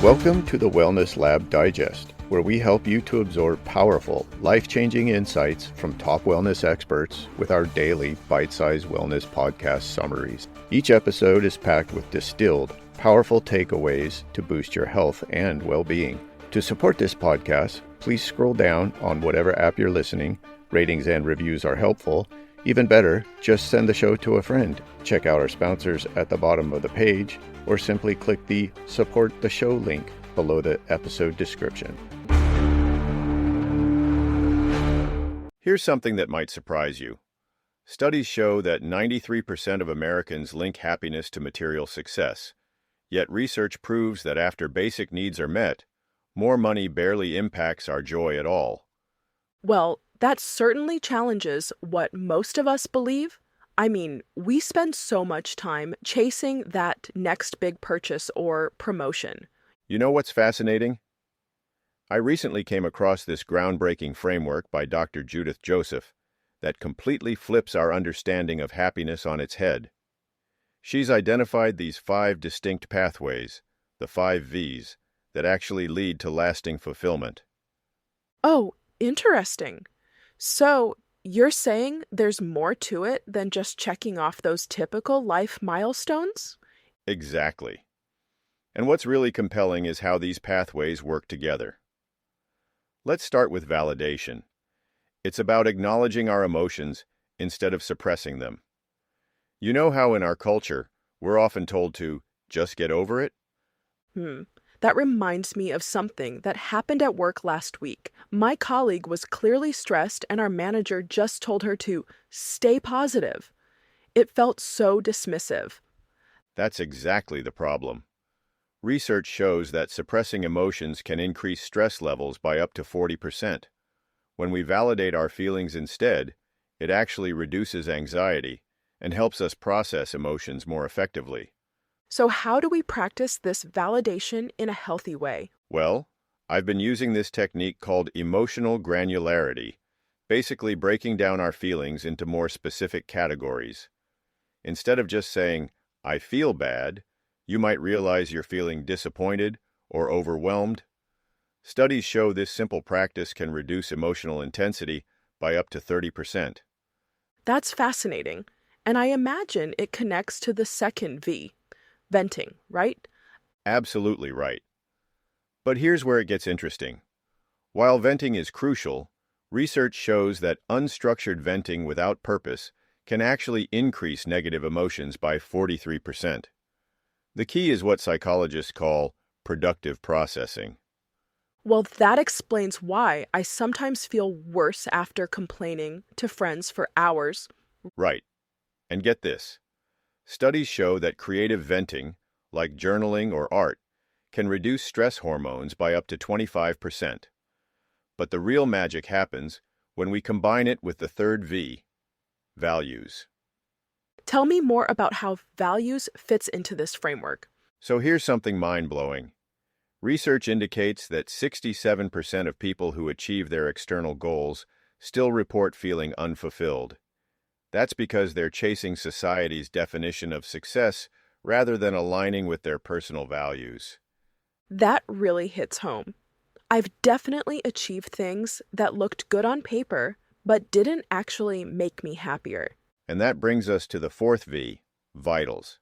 Welcome to the Wellness Lab Digest, where we help you to absorb powerful, life-changing insights from top wellness experts with our daily bite-sized wellness podcast summaries. Each episode is packed with distilled, powerful takeaways to boost your health and well-being. To support this podcast, please scroll down on whatever app you're listening. Ratings and reviews are helpful. Even better, just send the show to a friend. Check out our sponsors at the bottom of the page, or simply click the Support the Show link below the episode description. Here's something that might surprise you. Studies show that 93% of Americans link happiness to material success. Yet research proves that after basic needs are met, more money barely impacts our joy at all. Well, that certainly challenges what most of us believe. I mean, we spend so much time chasing that next big purchase or promotion. You know what's fascinating? I recently came across this groundbreaking framework by Dr. Judith Joseph that completely flips our understanding of happiness on its head. She's identified these 5 distinct pathways, the 5 V's, that actually lead to lasting fulfillment. Oh, interesting. So, you're saying there's more to it than just checking off those typical life milestones? Exactly. And what's really compelling is how these pathways work together. Let's start with validation. It's about acknowledging our emotions instead of suppressing them. You know how in our culture, we're often told to just get over it? That reminds me of something that happened at work last week. My colleague was clearly stressed and our manager just told her to stay positive. It felt so dismissive. That's exactly the problem. Research shows that suppressing emotions can increase stress levels by up to 40%. When we validate our feelings instead, it actually reduces anxiety and helps us process emotions more effectively. So how do we practice this validation in a healthy way? Well, I've been using this technique called emotional granularity, basically breaking down our feelings into more specific categories. Instead of just saying, I feel bad, you might realize you're feeling disappointed or overwhelmed. Studies show this simple practice can reduce emotional intensity by up to 30%. That's fascinating. And I imagine it connects to the second V, venting, right? Absolutely right. But here's where it gets interesting. While venting is crucial, research shows that unstructured venting without purpose can actually increase negative emotions by 43%. The key is what psychologists call productive processing. Well, that explains why I sometimes feel worse after complaining to friends for hours. Right. And get this. Studies show that creative venting, like journaling or art, can reduce stress hormones by up to 25%. But the real magic happens when we combine it with the third V, values. Tell me more about how values fits into this framework. So here's something mind-blowing. Research indicates that 67% of people who achieve their external goals still report feeling unfulfilled. That's because they're chasing society's definition of success rather than aligning with their personal values. That really hits home. I've definitely achieved things that looked good on paper, but didn't actually make me happier. And that brings us to the fourth V, vitals.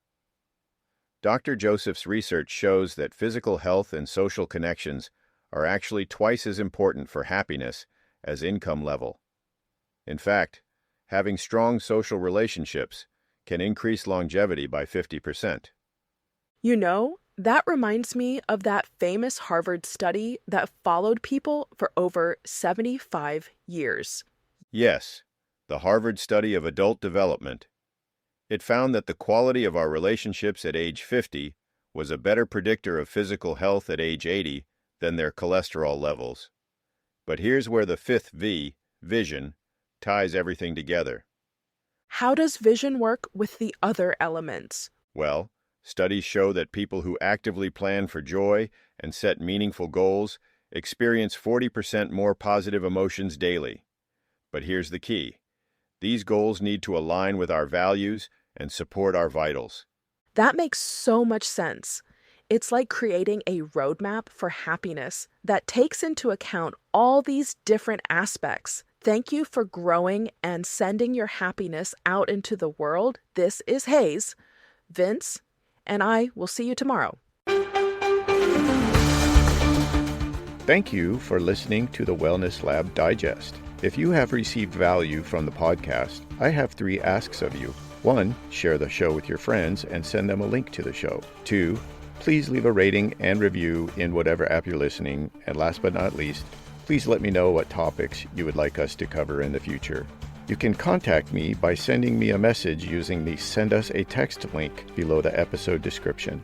Dr. Joseph's research shows that physical health and social connections are actually twice as important for happiness as income level. In fact, having strong social relationships can increase longevity by 50%. You know, that reminds me of that famous Harvard study that followed people for over 75 years. Yes, the Harvard study of adult development. It found that the quality of our relationships at age 50 was a better predictor of physical health at age 80 than their cholesterol levels. But here's where the fifth V, vision, ties everything together. How does vision work with the other elements? Well, studies show that people who actively plan for joy and set meaningful goals experience 40% more positive emotions daily. But here's the key. These goals need to align with our values and support our vitals. That makes so much sense. It's like creating a roadmap for happiness that takes into account all these different aspects. Thank you for growing and sending your happiness out into the world. This is Haze, Vince, and I will see you tomorrow. Thank you for listening to the Wellness Lab Digest. If you have received value from the podcast, I have 3 asks of you. 1, share the show with your friends and send them a link to the show. 2, please leave a rating and review in whatever app you're listening. And last but not least, please let me know what topics you would like us to cover in the future. You can contact me by sending me a message using the Send Us a Text link below the episode description.